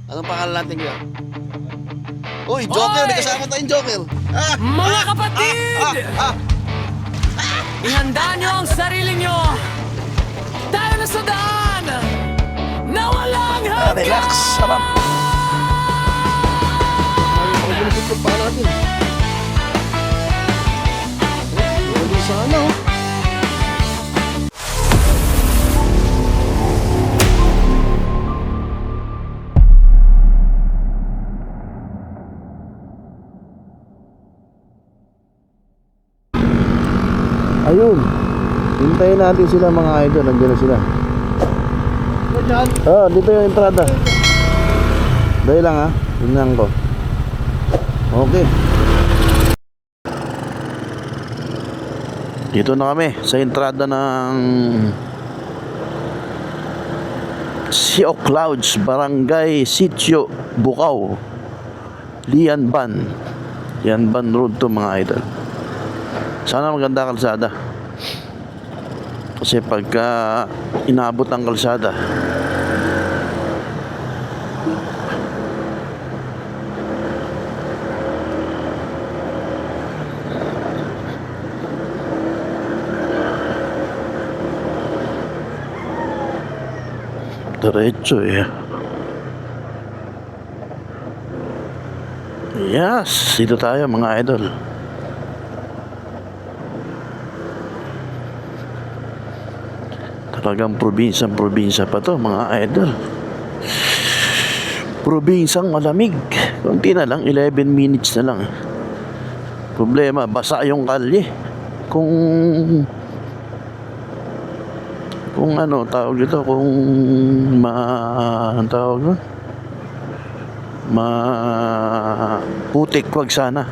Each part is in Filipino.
Anong pangalan natin yun? Uy, Joker! May kasama tayong Joker! Mga kapatid! Ihanda nyo ang sarili nyo! Tayo na sa daan! Na walang hanggan! Relax! Sarap! Pag-ulit yung pa natin. Wala sana oh. Ayun. Hintayin natin sila mga idol. Nandiyan na sila. Dito yung entrada. Dahil lang ha. Tingnan ko. Okay. Dito na kami sa entrada ng Sea of Clouds, Barangay Sitio, Bukaw, Lianban. Lianban Road to mga idol. Sana maganda kalsada. Kasi pagka inabot ang kalsada, diretso eh. Yes, dito tayo mga idol. Talagang probinsya pa to mga idol. Probinsyang malamig. Kunti na lang, 11 minutes na lang. Problema, basa yung kalye. Kung ano tawag dito, kung ang tawag doon, putik, wag sana.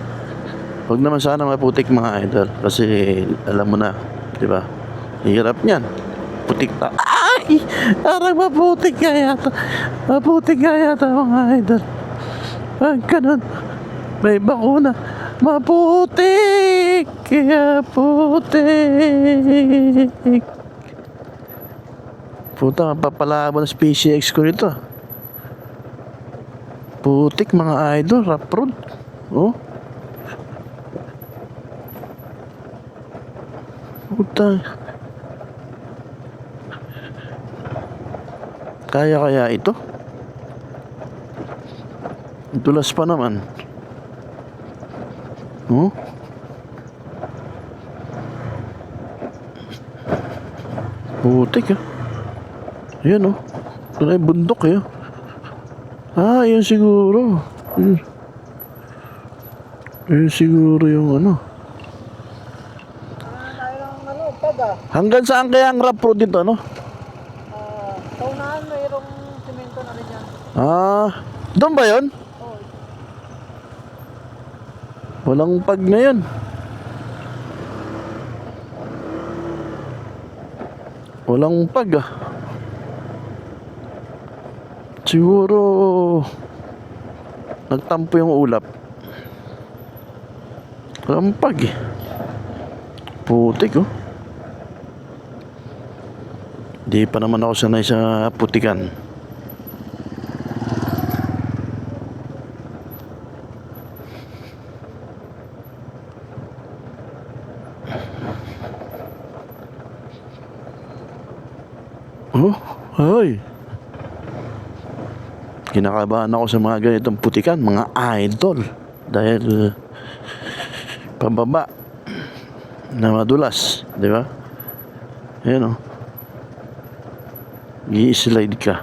Wag naman sana maputik mga idol. Kasi alam mo na, di ba? Hirap niyan. Putik ta. Ay! Parang maputik kaya ito. Maputik kaya ito mga idol. Pag ganun, may bakuna. Maputik! Kaya putik. Puta, papalabo ng SpaceX ko nito. Putik mga idol. Rough road. Oh. Puta. Kaya ito? Dulas pa naman. Oh? Putik ah. Ayan oh. Ito na yung bundok eh. Yun siguro. Yun siguro yung ano. Hanggang saan kaya ang rough road dito ano? Saunahan, mayroong simento na rin yan. Doon ba yun? Oo. Walang pag na yun. Walang pag ah. Siguro nagtampo yung ulap. Walang pag eh. Putik oh. Di pa naman ako sanay sa putikan. Oh, ay. Kinakabahan ako sa mga ganitong putikan, mga idol. Dahil pababa na madulas, di ba? Ayan oh. I-slide ka.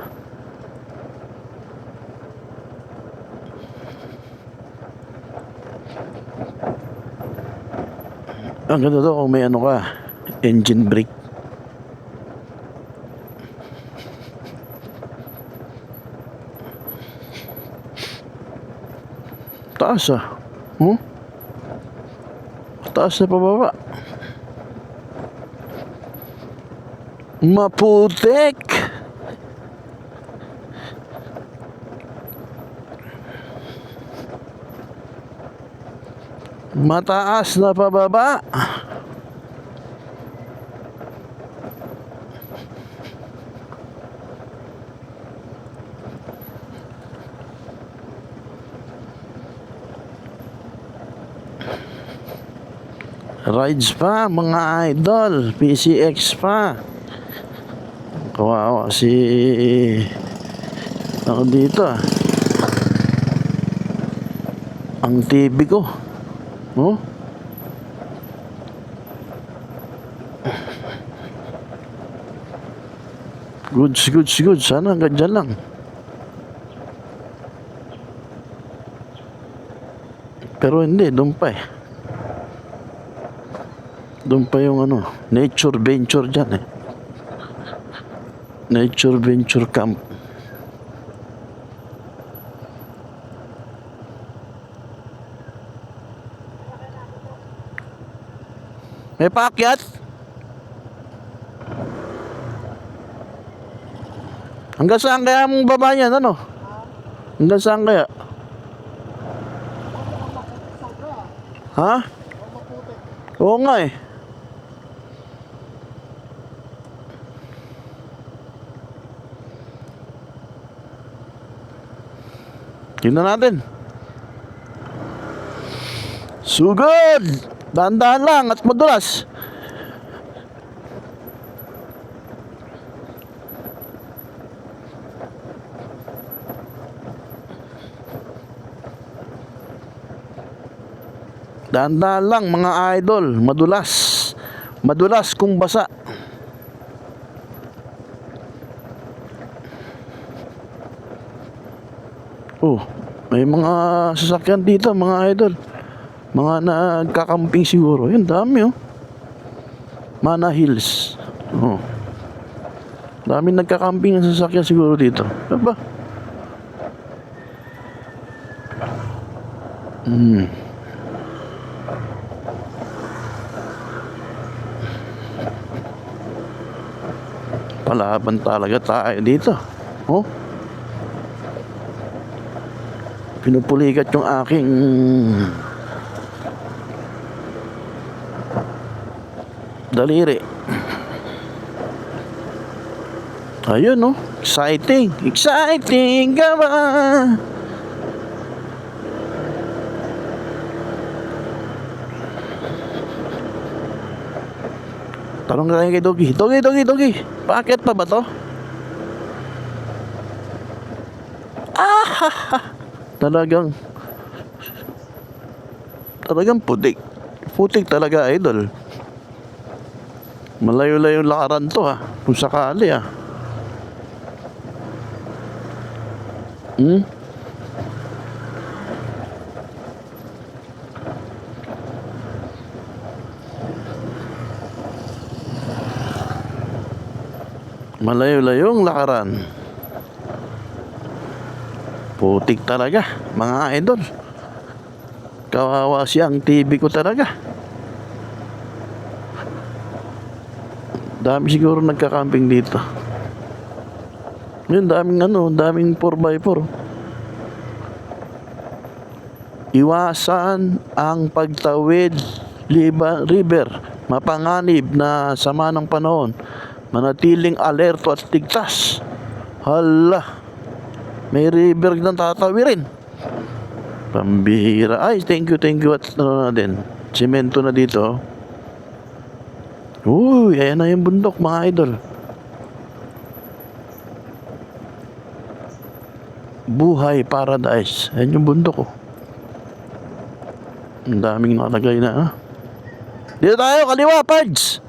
Ang ganda to kung may ano ka, engine brake. Taas ah. Taas na pababa. Maputik. Mataas na pababa. Rides pa, mga idol. PCX pa. Kawawa si... Ako dito ah. Ang TV ko. Oh? Goods. Sana hanggang dyan lang. Pero hindi, doon pa eh. Doon pa yung ano, nature venture dyan eh. Nature venture camp. May paakyat? Hanggang saan kaya mong baba niyan, ano? Hanggang saan kaya? Ha? Oo nga eh. Tingnan natin. Sugod! Dahan-dahan lang at madulas. Dahan-dahan lang mga idol. Madulas. Madulas kung basa. Oh, may mga sasakyan dito mga idol. Mga nagkakamping siguro. Yun, dami oh. Mana Hills. Oh. Dami nagkakamping ng sasakyan siguro dito. Aba? Palaban talaga tayo dito. Oh. Pinupulikat yung aking daliri. Ayun no, exciting ka ba? Tanong ka kay Doggy, paakit pa ba to? Talagang putik talaga idol. Malayo-layo lakaran to ha, kung sakali ha. Malayo-layong lakaran. Putik talaga mga idol. Kawawa siyang TV ko talaga. Dami siguro nagka-camping dito. Yun, daming 4x4. Iwasan ang pagtawid river. Mapanganib na sama ng panahon. Manatiling alerto at ligtas. Hala. May river na tatawirin. Pambihira. Ay, thank you. At ano na din. Semento na dito. Uy, ayan na yung bundok mga idol. Buhay Paradise. Ayan yung bundok oh. Ang daming nakalagay na ha. Dito tayo, kaliwa, Pards.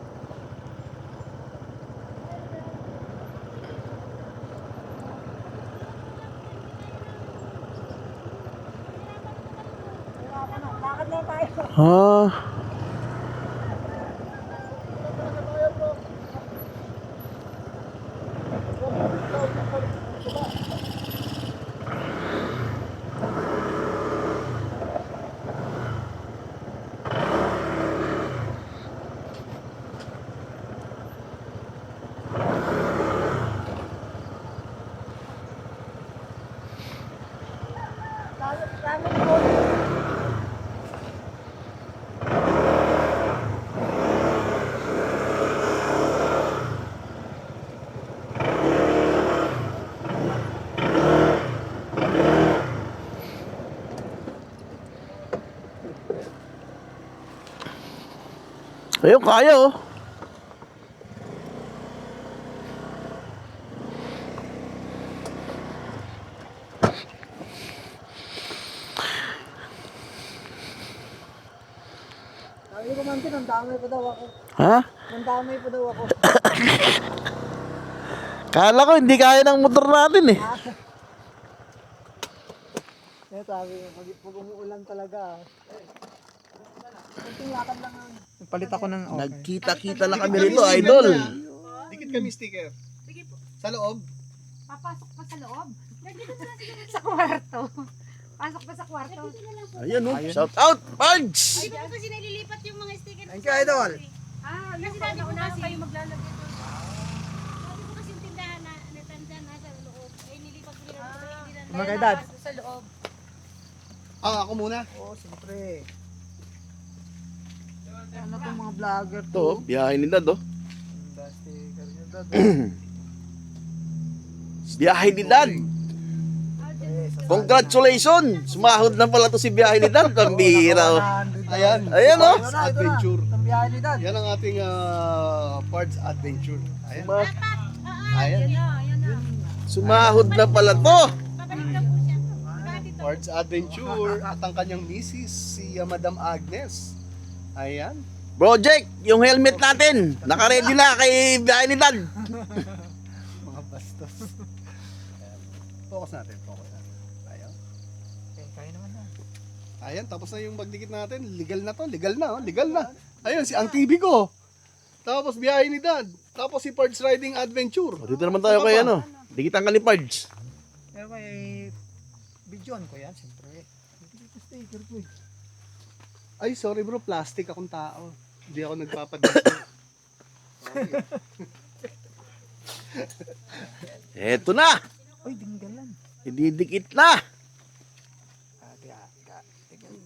Ha? Ayun, kaya oh. Sabi ko man din, ang damay pa daw ako. Ha? Ang damay pa daw ako. Kala ko hindi kaya ng motor natin eh. Kaya sabi ko, pag umuulan talaga. Kunting lakad lang ang... Palit ako ng... Nagkita-kita lang kami rito, idol. Dikit kami sticker. Sige po. Sa loob. Papasok pa sa loob. Nandito na lang siguro sa kwarto. Pasok pa sa kwarto. Ayun oh. Shout out, Pards! Di ba po kasi nililipat yung mga sticker? Thank you, idol. Ah, kasi dati po kasi kayo maglalagay doon. Dati po kasi yung tindahan na natanda na sa loob. Ay nilipat ko nila. Mga edad. Sa loob. Ako muna. Oo, siyempre. Ano itong mga vlogger Ito, to? biyahe ni Dad oh. Ang sticker niya dad. Biyahe ni Dad. Congratulations! Sumahod na pala to si biyahe ni Dad. Ang bihira oh. Ayan. Ayan, oh. Parts Adventure. Ang biyahe ni dad. Yan ang ating Parts Adventure. Ayan. Ayan na, ayan na. Sumahod na pala to. Babalik na po siya. Bakit ito? Parts Adventure. At ang kanyang misis, si Madam Agnes. Ayan. Project, yung helmet natin. Naka-ready na kay biyahe ni Dad. Mga bastos. Ayan. Focus natin. Ayan. Okay, kaya naman na. Ayan, tapos na yung magdikit natin. Legal na to. Legal na. Oh. Legal na. Ayun, ang TV ko. Tapos biyahe ni Dad. Tapos si Parts Riding Adventure. O, dito naman tayo kay ano. Dikitan ka ni Pards. Pero may videoan ko yan, siyempre. Ito sticker ko eh. Ay, sorry bro. Plastic akong tao. Hindi ako nagpapadala. Eto na. Uy, dinggalan. Ididikit na.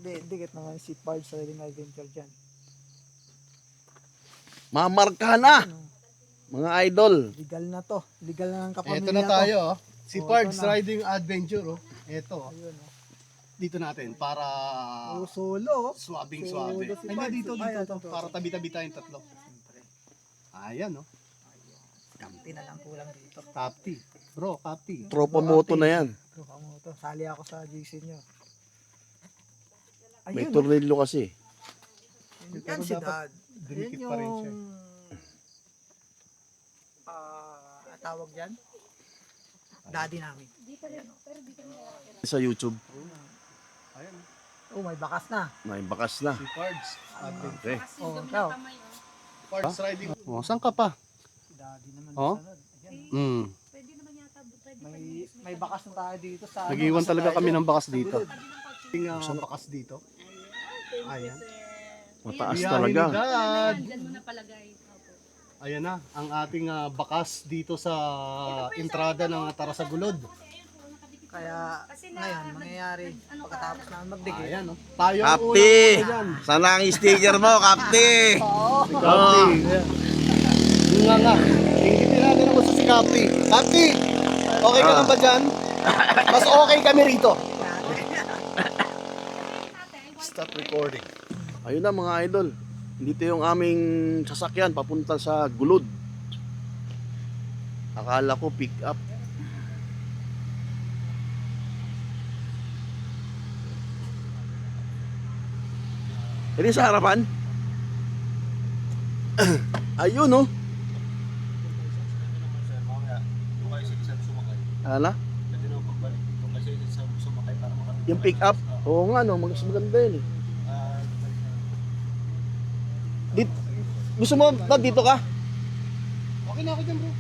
Dikit naman si Parts Riding Adventure dyan. Mamarka na. Mga idol. Legal na to. Legal na ng kapamilya Ito na to. tayo. Oh. Si Oh, Parts ito na. Riding Adventure. Oh. Ito. Oh. Ayun, oh. Dito natin para Solo. swabing Solo swabe. si Ay, Parts. dito, Ay, dito. ito, To. ito. Para tabi-tabi tayong tatlo. Siyempre. Ayan, oh. Kampi na lang kulang dito. Kapti. Bro, kapti. Tropa moto na yan. Bro, kamo to. Sali ako sa GC nyo. May Ayun, tornilyo kasi. yan Pero si dapat Dad. dumikit Yan pa rin siya. yung... tawag dyan? Daddy namin. Sa YouTube. Ayan. Oh, may bakas na. May bakas na. Si Parts Adventure. Okay. Oh, ikaw. Parts Riding. Oh, saan ka pa? Si Daddy naman. Oh? Sa sunod. Ayan. Mm. Pwede naman yata. Pwede May bakas na tayo dito sa... Nag-iwan sa talaga tayo. kami ng bakas dito. Sa Yung bakas dito. Ayan. Mataas Biyahe talaga. ni Dad. Diyan mo na palagay. Opo. Ayan na, ang ating bakas dito sa entrada ng Tarasagulod. Kaya ngayon, mangyayari pagkatapos namin magdikit. Ayan, no? Tayo ang Kapti! unang dyan. Sana ang sticker mo, Kapti! Kapti! Yung nga. Inggitin natin ang gusto si Kapti. Kapti! Okay ka lang ba dyan? Mas okay kami rito. Stop recording. Ayun na mga idol. Dito yung aming sasakyan papunta sa Gulod. Akala ko pick up. Ini sa harapan. Ayun oh. Ano? Yung pick up. Oo nga no, mas maganda yun eh. Gusto mo na dito ka? Okay na ako dyan, bro.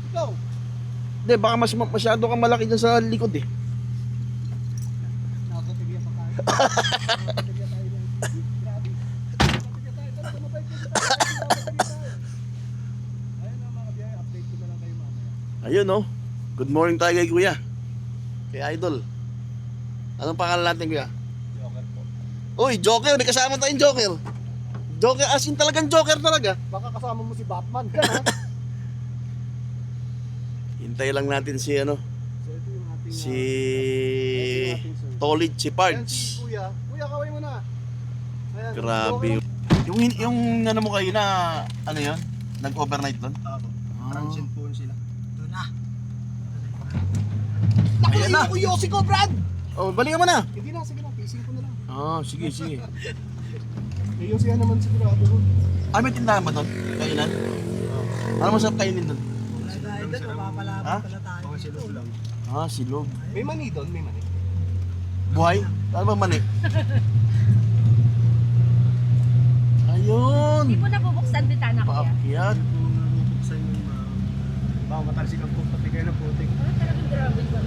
Ikaw. Hindi, baka masyado kang malaki dyan sa likod eh. Nakakatibigyan pa tayo. Ayun na mga biyay, update ko na lang kayo mamaya. Ayun oh. Good morning tayo kay Kuya. Kay Idol. Anong pangalan natin Kuya? Joker po. Uy, Joker. May kasama tayong Joker. Joker, as in talagang Joker talaga. Baka kasama mo si Batman ka, ha? Hintay lang natin si ano, So ito yung ating... si ating sir. Tolid, si Ayan Pards. si Kuya. Kuya, kaway mo na. Ayan, Grabe. Joker. Yung ano mo kayo na, ano yun? Nag-overnight doon? Ako. Transient po sila. Doon na. Ayan na. Naku, yung Yossi ko, Brad! Oh, balikan mo na. Hindi na, sige na, pacing ko na lang. Sige, sige. May Yossi naman sigurado ko. Ay, may tindahan ba doon? Kainan? Ano masarap kainin doon? Wala tayo doon, mapapalaban Ha? pala tayo. Okay, silog lang. Silog. May mani doon, may mani. Buhay? Ano ba mani? Ayun! Hindi mo nabubuksan bitana ko yan. Paakyat. Sa inyo, baka matalsik ang puti kayo ng putik. Ano talagang grabe ko?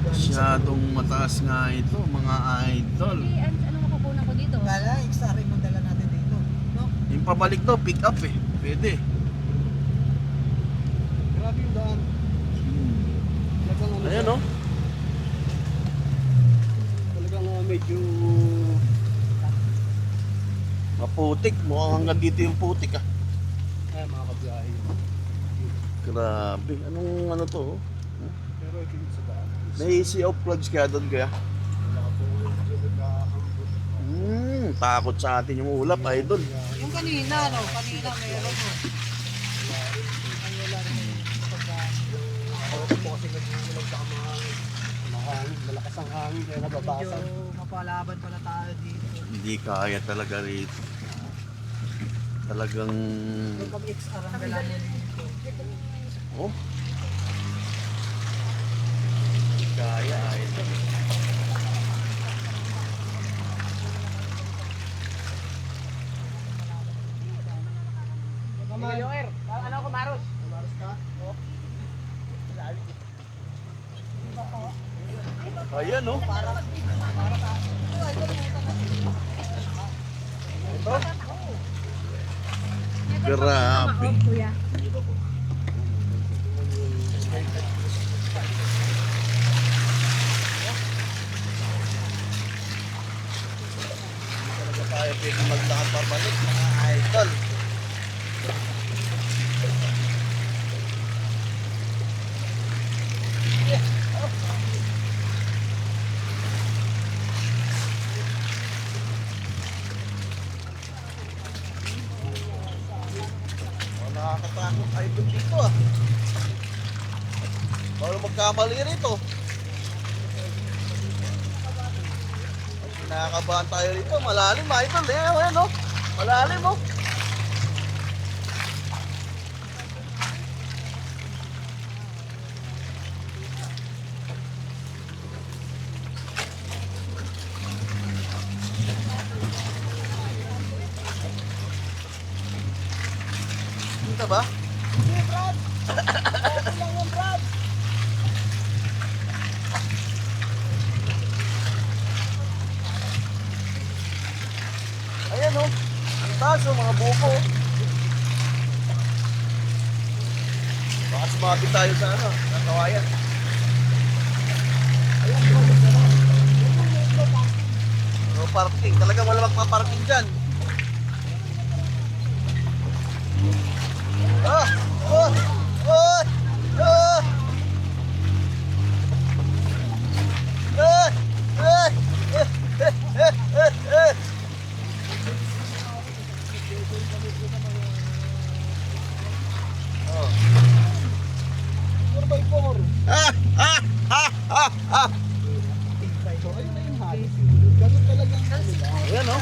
Masyadong mataas nga ito, mga idol. Okay, ano makukunan ko dito? Kala, extra rin ang dala natin dito. No? Yung pabalik to, pick up eh. Pwede. Grabe yung daan. Talagang ano Ayan siya, oh. Talagang medyo... Maputik. Mukhang hanggang dito yung putik ah. Ay, mga kabiyahe. Grabe. Anong ano to? Oh? Pero ito yung sa daan. May sea of clouds kaya doon kaya? Wala po yung nagkakambot. Takot sa atin yung ulap, idol. Yung kanina, no? Kanina meron, no? Ako po kasi nagulog sa kamahangin. Malakas ang hangin kaya Medyo nababasag. mapalaban pala tayo dito. Hindi kaya talaga rito. Talagang... Pag XR ang dala mo dito. Oh. Hindi kaya, idol. Ano ko, Maros? Maros ka? Ayan oh. Grabe. Kuya. Talaga tayo pwede maglakad pabalik, mga idol. Nakakatakot idol dito ah. Bawal magkamali rito. Nakakabahan tayo rito. Malalim idol eh. Ayan oh. Malalim oh. Dito ba? Ayan oh. Ang taas oh, mga buko. Baka sumabit tayo sa ano, sa kawayan. No parking. Talaga wala magpa-parking dyan. Ah! Oh! Oh! Ah! Ah! Ah! Oh. 4x4. Ah! Ah! Ah! Ah! Ah! So, ayun na yung halos. Ganun talagang kanila. Ayan oh.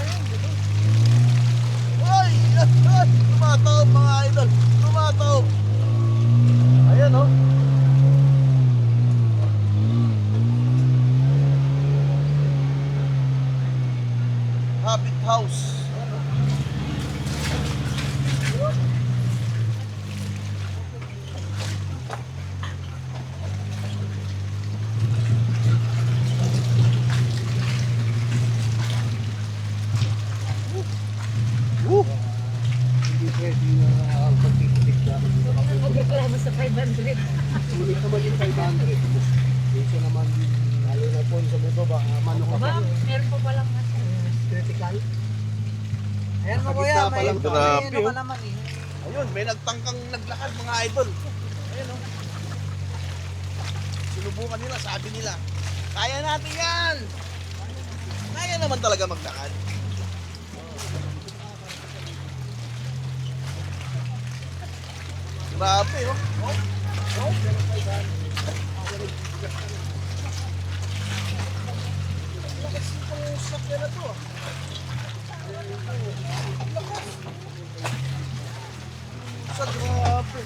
Ay! Ay! Tumataob mga idol. Tumataob. Ayan oh. Habit house. Hindi pwede na pagtitik na. Magreklamo sa 500. Sulit naman yung 500. Dito naman, lalo na po sa buto ba, mano ka Ba, pa. meron pa palang Critical. Ayan mo, Sa kuya. gitna pa May lang to. Grabe, ano ka oh. naman eh. Ayun, may nagtangkang naglakad mga idol. Ayun oh. Sinubukan nila, sabi nila, kaya natin yan. Kaya naman talaga maglakad. Grabe, oh. Lakas itong sakyan na to. Sa grabe.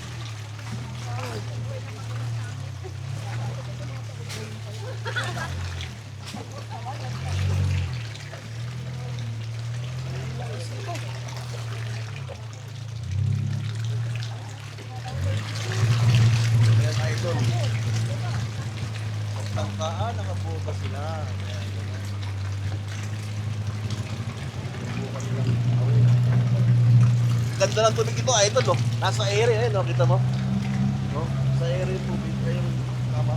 Ayan, idol. Tangkaan, nakabuka sila. Ayan, ayan. Nakabuka nilang awin. Ganda ng tubig ito, idol. Oh. Nasa area, eh, no? Kita mo? No? Sa area yung tubig. Ayun, tama.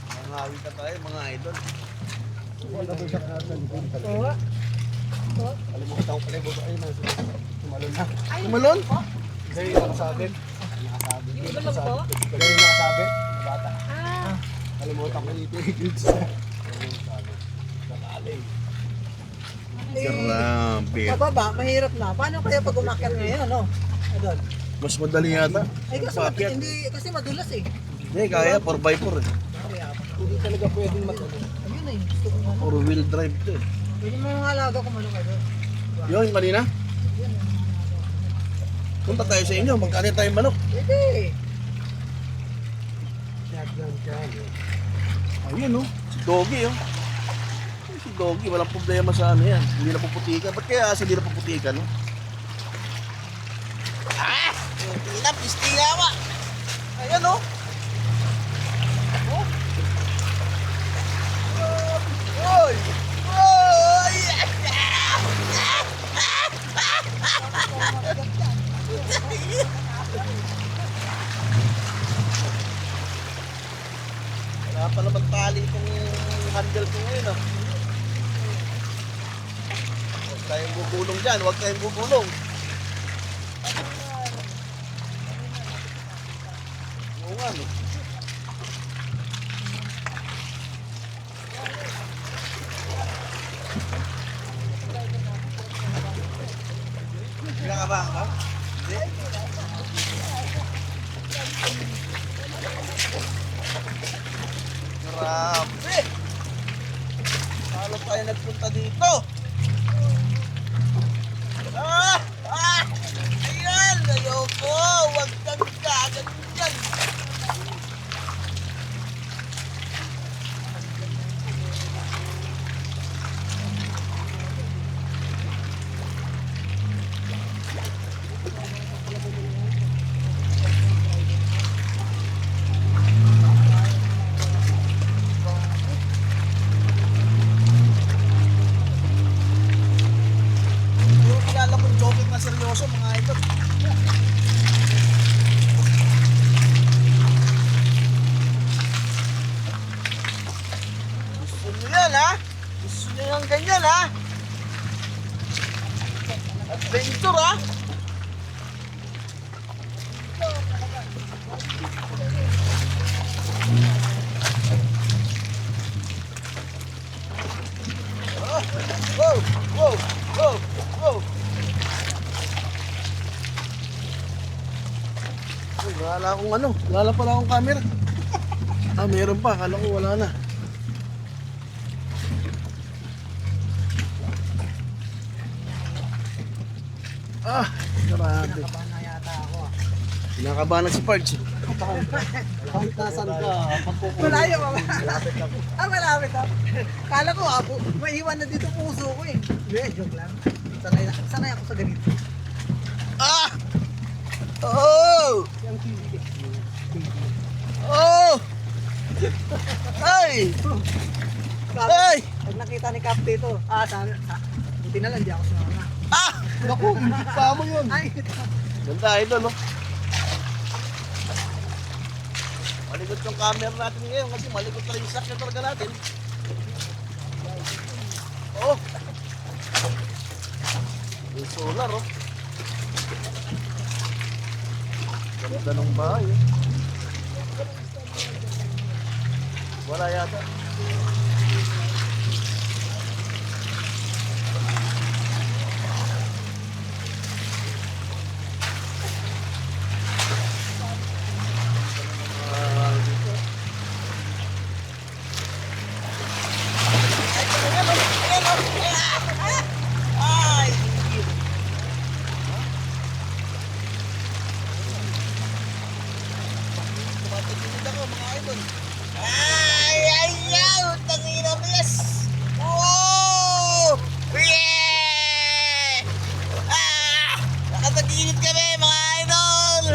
Mangawi ka tayo, mga idol. Kalimutan ko pala yung buka. Ayun, tumalon na. Tumalon? Kasi yung nakasabi. Nakasabi. Kasi yung nakasabi. Bata. Kalimutan ko dito yung kids. Nakali. Grabe. Pababa, mahirap na. Paano kaya pag umakyat ngayon, ano? Adol. Mas madali yata. Ay, kasi, Paakyat. hindi, kasi madulas eh. Hindi, kaya 4x4 eh. Hindi talaga pwedeng matuloy. Ayun eh, gusto ko ano. 4-wheel drive to eh. Pwede mo mga alaga kung ano kayo. Yun, kanina. Punta tayo sa inyo, magkano tayong manok? Pwede. Ayun oh, si Doggy oh. Si Doggy, walang problema sa ano yan. Hindi na puputikan. Ba't kaya hindi na puputikan no? Ah! Hindi na, pistiyawa! Ayan oh. Oh. Oy! Oy! Wala pa naman tali itong handle ko ngayon ah. Huwag tayong gugulong dyan, huwag tayong gugulong. Oo nga no. Kinakabahan ka? Hindi. Grabe! Paano tayo nagpunta dito? Ah! Ah! Ayan! Ayoko! Huwag kang kagat dyan! Yung kilala kong jogging na seryoso mga idol. Gusto nyo yan ha? Gusto nyo yung ganyan ha? Adventure ha? Oh, wow, wow, wow, wow. Uy, wala akong ano, wala pala akong camera. Ah, meron pa, akala ko wala na. Ah, grabe. Nakabahan na yata ako ah. Kinakabahan na si Pards. Kahit nasan ka, malayo ka ba? Malapit ako. Ah, malapit ako. Kala ko ako, maiwan na dito puso ko eh. Hindi, joke lang. Sanay ako sa ganito. Ah! Oh! Oh! Ay! Ay! Pag nakita ni Cap dito, buti na lang di ako sumama. Ah! Naku, hindi pa mo yun. Ay, Ganda, idol, no? Malikot yung camera natin ngayon kasi malikot na rin yung sakya talaga natin. Oh! May solar, oh. Ganda ng bahay, eh. Wala yata. Ay, ay, ay! Tangina mo, yes! Wow! Yeah! Ah! Nakatagilid kami, mga idol!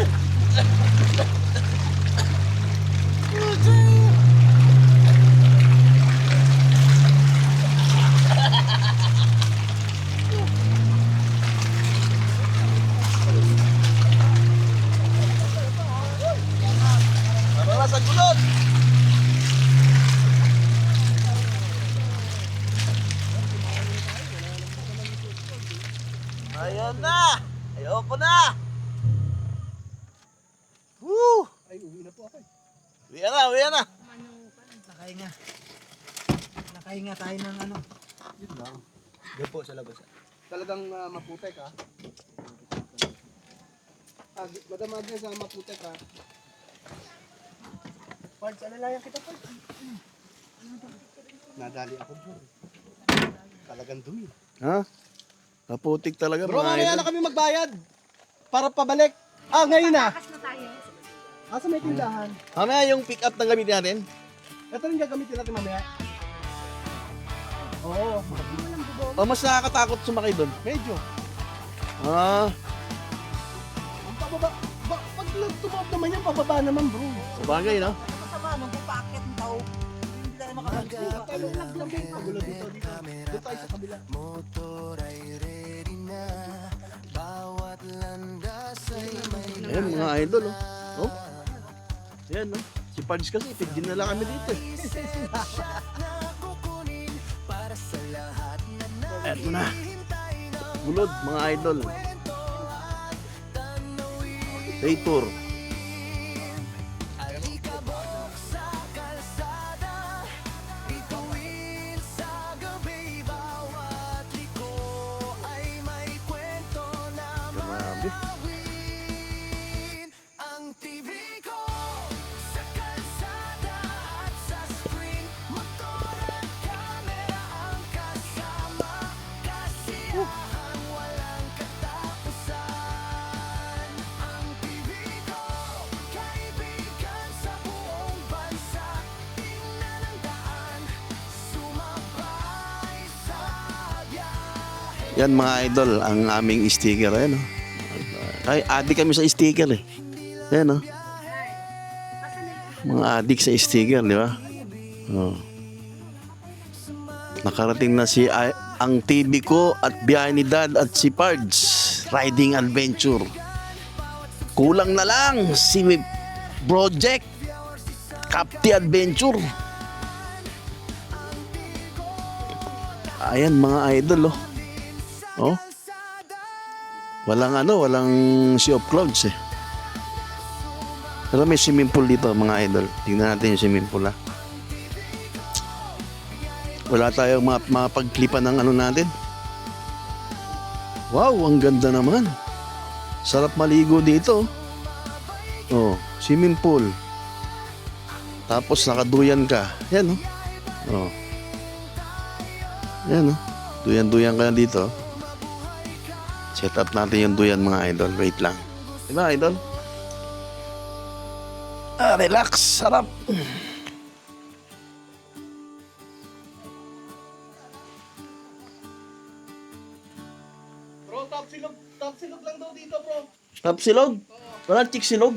Para sa gulod! Ayun na! Ayoko na! Woo! Ay, uwi na po ako eh. Uwi na, uwi na! Nakahinga. Nakahinga tayo ng ano. Yun lang. Doon po sa labas. Talagang maputek ha. Madam Agnes, maputek ha. Parts, alalayan kita Parts. Nadali ako bro. Talagang dumi. Ha? Kaputik talaga Bro, mga mamaya idol. na kami magbayad. Para pabalik. Ah, ngayon na. Takas na tayo. Asa may tindahan? Mamaya yung pick up na gamitin natin. Ito rin gagamitin natin mamaya. Oo, O mas nakakatakot sumakay doon. medyo. Ah, Ang pababa. Pag tumawag naman yan, pababa naman bro. sabagay no? Masama nung pupakit ng tao. Hindi tayo makakagulog. Pagulo dito. Doon tayo sa kabila. Ayan mga idol oh. Oh. Ayan no. Si Pards kasi, dinala kami dito eh. Eto na. Gulod mga idol. Day tour. Grabe. Yan mga idol, ang aming sticker. Ayan oh. Ay, adik kami sa sticker eh. Ayan oh. Mga adik sa sticker, di ba? Oh. Nakarating na si ang TV ko at biyahe ni Dad at si Pards. Riding adventure. Kulang na lang si Project Capti Adventure. Ayan mga idol oh. Oh. Walang Sea of Clouds eh. Pero may swimming pool dito mga idol. Tingnan natin yung swimming pool ha. Wala tayong mapagklipan ng ano natin. Wow, ang ganda naman. Sarap maligo dito. Oh, swimming pool. Tapos nakaduyan ka. Yan oh. Oh. Yan oh. Duyan-duyan ka na dito. Set up natin yung duyan mga idol. Wait lang. Diba idol? Ah, relax. Sarap. Bro, top silog lang daw dito bro. Tap silog? Wala chick silog?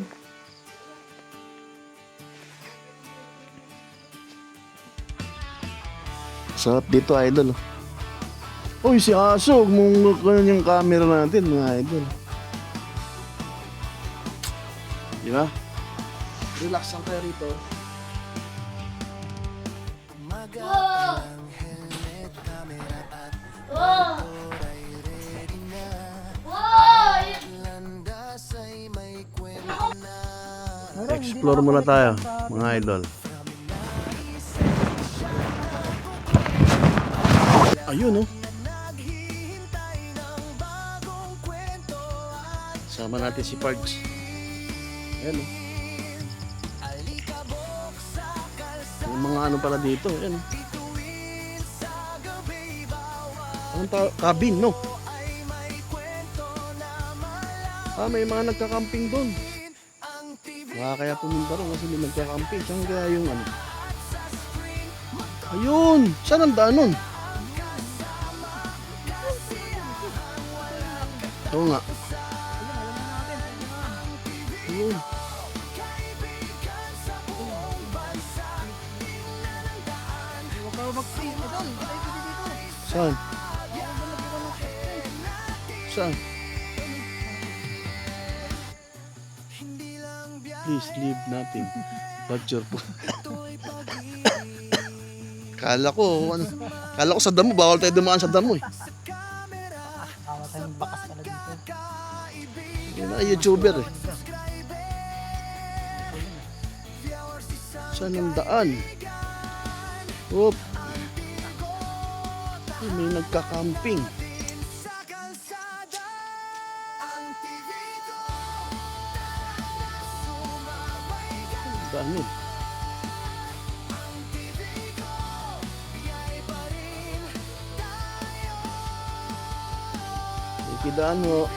Sarap dito idol. Uy, si Aso, mong yung camera natin mga idol. Di ba? Relax lang kayo rito. Wow! Wow! Wow! Explore muna tayo mga idol. Ayun oh. Sama natin si Pards. Ayan oh. Yung mga ano pala dito. Ayan oh. Cabin no? Ah, may mga nagka-camping doon. Baka kaya pumunta rin kasi may nagkakamping. Saan kaya yung ano? Ayun! Saan ang daan nun? Oo nga. Ayun. Huwag ka mag-free. Idol, patay ko dito. Saan? Saan? Please leave nothing but your food. Kala ko sa damo, bawal tayo dumaan sa damo eh. Awa tayong bakas pala dito. Yun na, YouTuber eh. Saan ang daan? Oop. Ay, may nagkakamping. Daan yun. Ikidaan mo.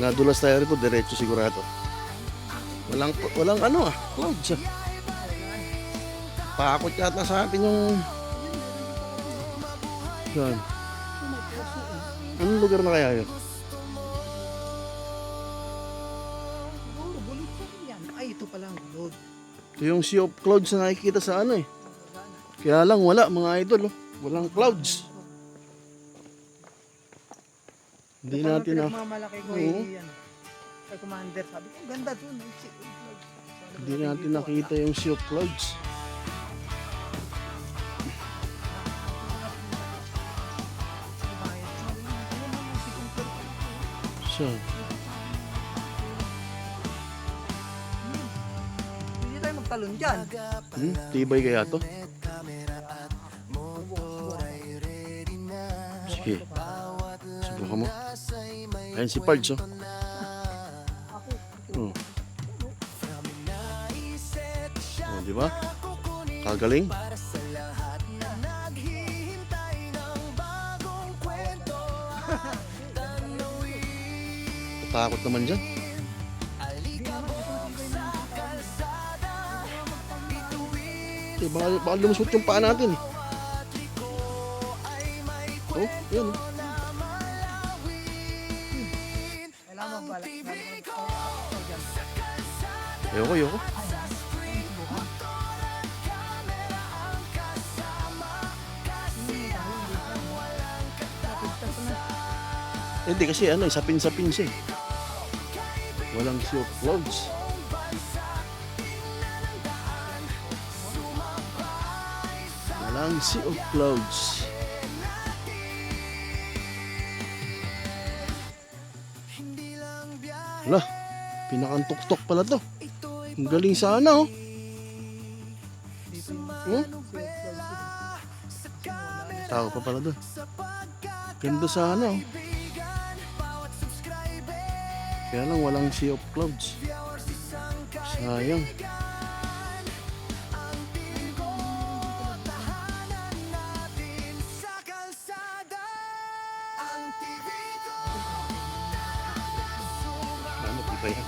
Nadulas tayo rito, diretso sigurado. Walang ano ah, clouds ah. Pakot yata sa atin yung... Saan? Anong lugar na kaya yun? Oh, bulit pa rin yan. Ay, ito pala ang load. Ito yung sea of clouds na nakikita sa ano eh. Kaya lang wala mga idol oh. Walang clouds. Hindi natin na... Pinagmamalaki ko Oo. yan. Kay Commander, sabi ko, ganda dun. Hindi natin nakita yung sea of clouds. Saan? Hindi tayo magtalon dyan. Tibay kaya to? Sige. Subukan mo. Ayan si Pards oh. Oh. Oh, di ba? Kagaling. Takot naman dyan. Eh, baka lumusot yung paa natin eh. Oh, yan oh. Kailangan magbalik. Ayoko. Hindi kasi ano, sapin-sapin siya eh. Walang sea of clouds. Walang sea of clouds. Wala, pinakantok-tok pala to. Ang galing sana oh. Tao pa pala doon. Ganda sana oh. Kaya lang walang sea of clouds. Sayang. Ano ba yan?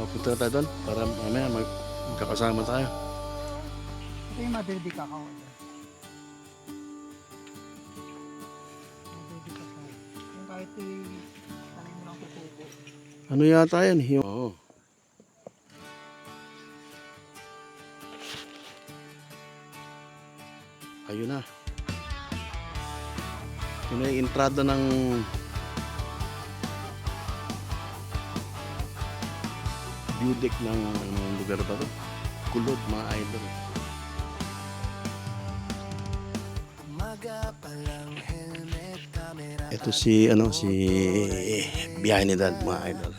Punta na tayo doon para mamaya magkakasama tayo. Ito yung mabebe kakao. Mabebe kakao. Yung kahit tanin mo lang tutubo. Ano yata yan? Oo. Ayun na. Yun na yung entrada ng view deck ng lugar ba to? Kulod mga idol. Ito si biyahe ni Dad mga idol.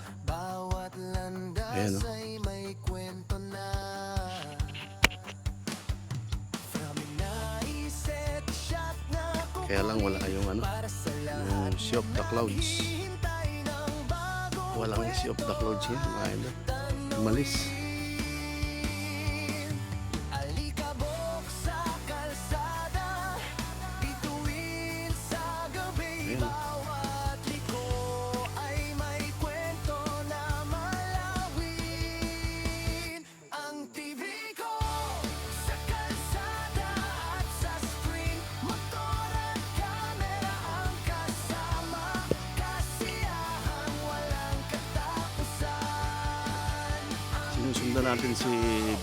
Ayan o. Kaya lang wala yung ano, yung Sea of the Clouds. Walang Sea of the Clouds yan, mga idol. Umalis. Ayan. Sinusundan natin si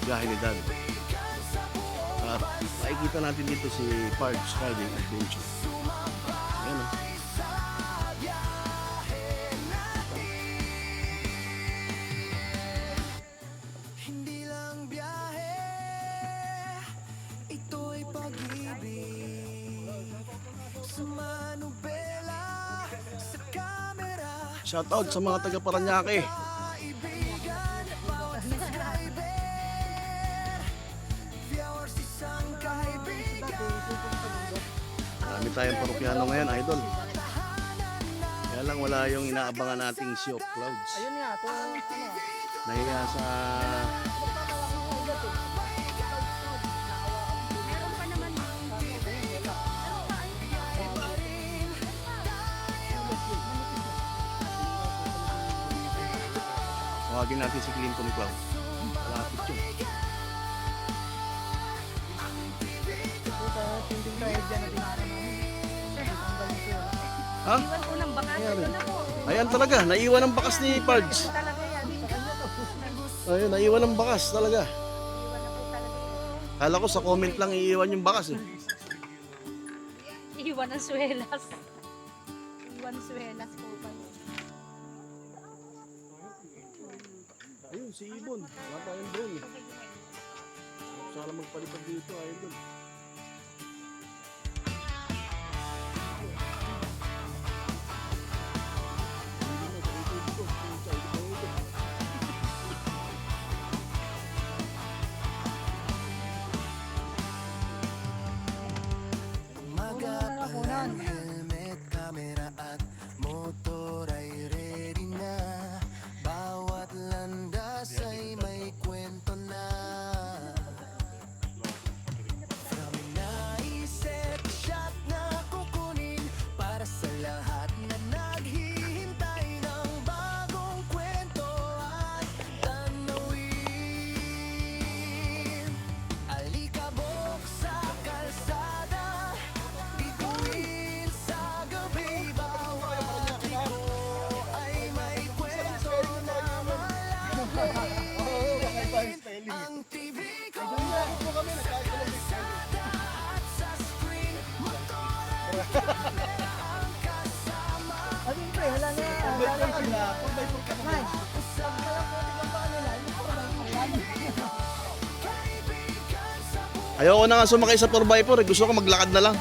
biyahe ni Dad. At makikita natin dito si Parks Riding Adventure. Ayan o. Hindi lang biyahe, ito'y pag-ibig. Sa manubela, sa kamera, Shoutout sa mga taga Paranaque. kaibigan, bawat subscriber, viewers isang kaibigan. Marami tayong parokyano ngayon, idol. Kaya lang wala yung inaabangan nating Sea of Clouds. Ayun nga, ito ano. Nahiya sa... Meron pa naman. Tawagin natin si Clinton Cloud. Malapit yun. Tinding tayo dyan na dinaanan namin. Tanggalin ko yun. Ha? Iwan ko ng bakas. Ito na po. Ayan talaga, naiwan ang bakas ni Pards. Talaga yan. Ayun, naiwan ang bakas talaga. Iwan na po talaga yan. Kala ko sa comment lang iiwan yung bakas eh. Iwan ang swelas. Iwan swelas po pa yun. Ayun, si Ibon. Wala tayong drone eh. Sana magpalipad dito, idol. Magapalan, helmet, camera at motor ay ready na. Bawat landas ay may kwento na. From naiset shot na kukunin para sa lahat na naghihintay ng bagong kwento at tanawin. Alikabok sa kalsada, bituin sa gabi, bawat liko ay may kwento na malawin. Ang TV ko kalsada at sa screen, motor at camera ang kasama. Ano yun pre, wala na. Wala na sila. Nice. Ayoko na nga sumakay sa 4x4 eh. Gusto ko maglakad na lang.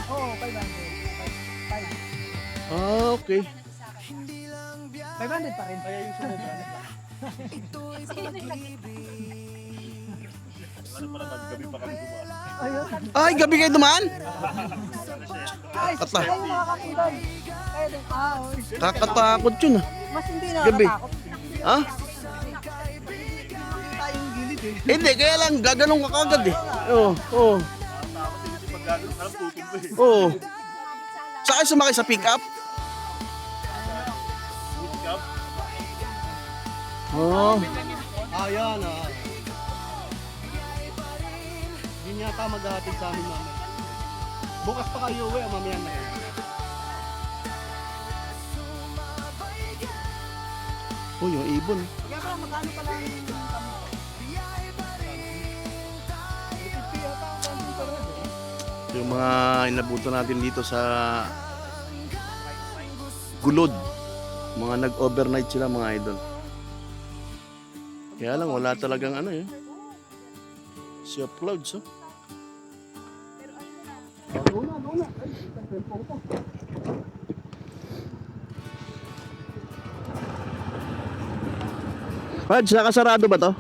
Oo, 500. 5. Ah, okay. 500 pa rin. Kaya yung sumobra. Ay, gabi kayo dumaan? Guys, Kata. kayo makakakitay. Kaya din. Kakatakot yun ah. Mas hindi Gabi. nakakatakot. Ha? Hindi tayong gilid eh. Hindi, kaya lang gaganong ka kagad eh. Oo, oo. Oo. Saan kayo sumakay sa pick-up? Oo. Yan ah. Yun yata maghahatid sa amin mamaya. Bukas pa kayo uwi, mamaya na yun. Oh, yung ibon. Kaya pala magkano pala yung kami? Yung mga inabuto natin dito sa Gulod. Mga nag-overnight sila mga idol. Kaya lang wala talagang ano eh. Sea of Clouds oh. Pads, nakasarado ba to?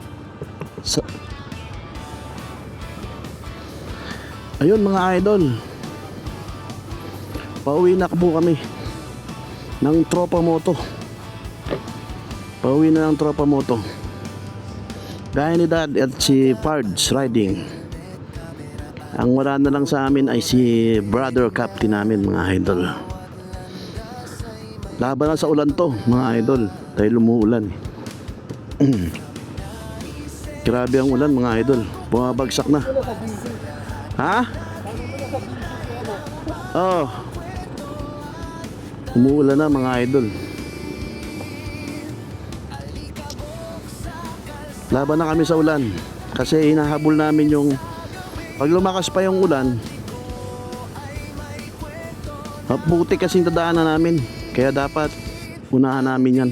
Ayun mga idol, pauwi na po kami ng Tropa Moto. Pauwi na ng Tropa Moto. Gaya ni Dad at si Pards Riding. Ang wala na lang sa amin ay si brother captain namin mga idol. Laban na sa ulan to mga idol, dahil umuulan. Grabe ang ulan mga idol, bumabagsak na. Ha? Oh. Umuulan na mga idol. Laban na kami sa ulan kasi hinahabol namin yung pag lumakas pa yung ulan, maputik kasing dadaanan namin, kaya dapat unahan namin yan.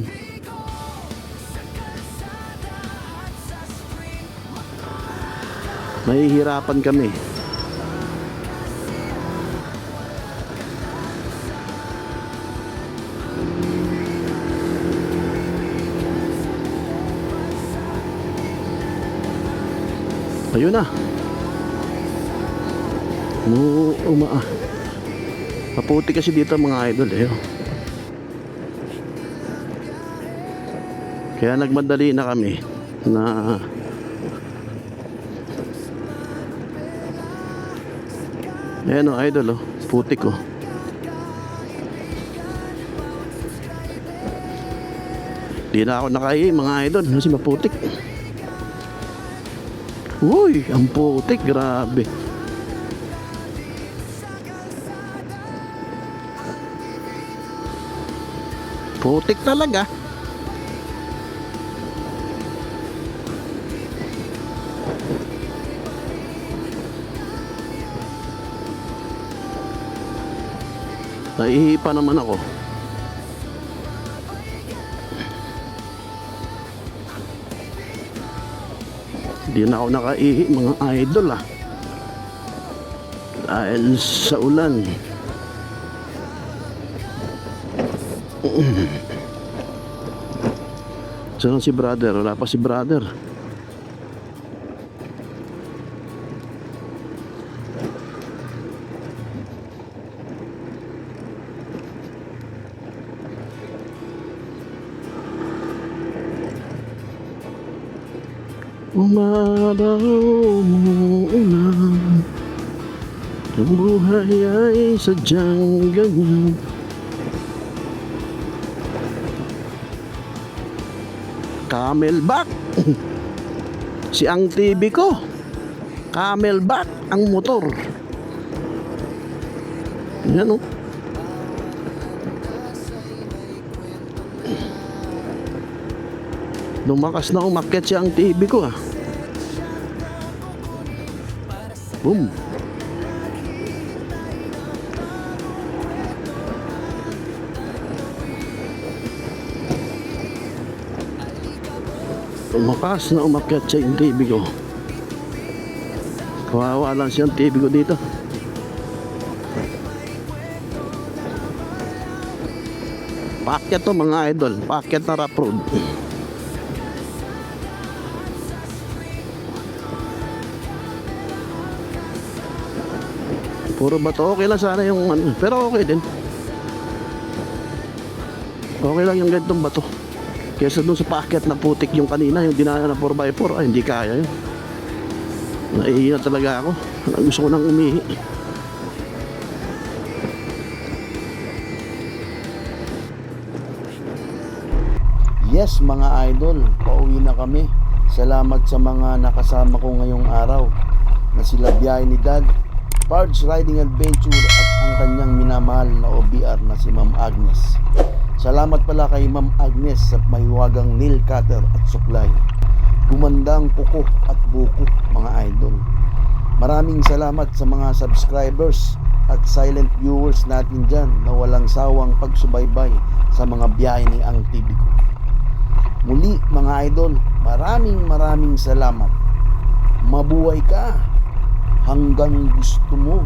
Mahihirapan kami. Ayun na. Maputi kasi dito mga idol eh. Kaya nagmadali na kami na ayan o idol, putik o. Di na ako nakaihi mga idol kasi maputik. Uy, ang putik, grabe. Putik talaga. Naihi pa naman ako. Hindi na ako nakaihi mga idol dahil sa ulan. Saan si brother? Wala pa si brother. Umaraw ulan, ang buhay ay sadyang ganyan. Camelback. Si ang TV ko Camelback ang motor. Yan o. Lumakas na umakyat siya ang TV ko Boom. Lumakas na umakyat siya yung TV ko. Kawawa lang siya ang TV ko dito. Paakyat to mga idol. Paakyat na rough road. Puro bato. Okay lang sana yung ano. Pero okay din. Okay lang yung ganitong bato. Kesa doon sa paakyat na putik yung kanina, yung dinaan na 4x4, ay hindi kaya yun. Naiiyak talaga ako. Gusto ko nang umihi. Yes mga idol, pauwi na kami. Salamat sa mga nakasama ko ngayong araw na sila biyahe ni Dad, Pards Riding Adventure at ang kanyang minamahal na OBR na si Ma'am Agnes. Salamat pala kay Ma'am Agnes sa mahiwagang nail cutter at suklay. Gumandang kuko at buko mga idol. Maraming salamat sa mga subscribers at silent viewers natin dyan na walang sawang pagsubaybay sa mga biyahe ni Ang TV ko. Muli mga idol, maraming salamat. Mabuhay ka hanggang gusto mo.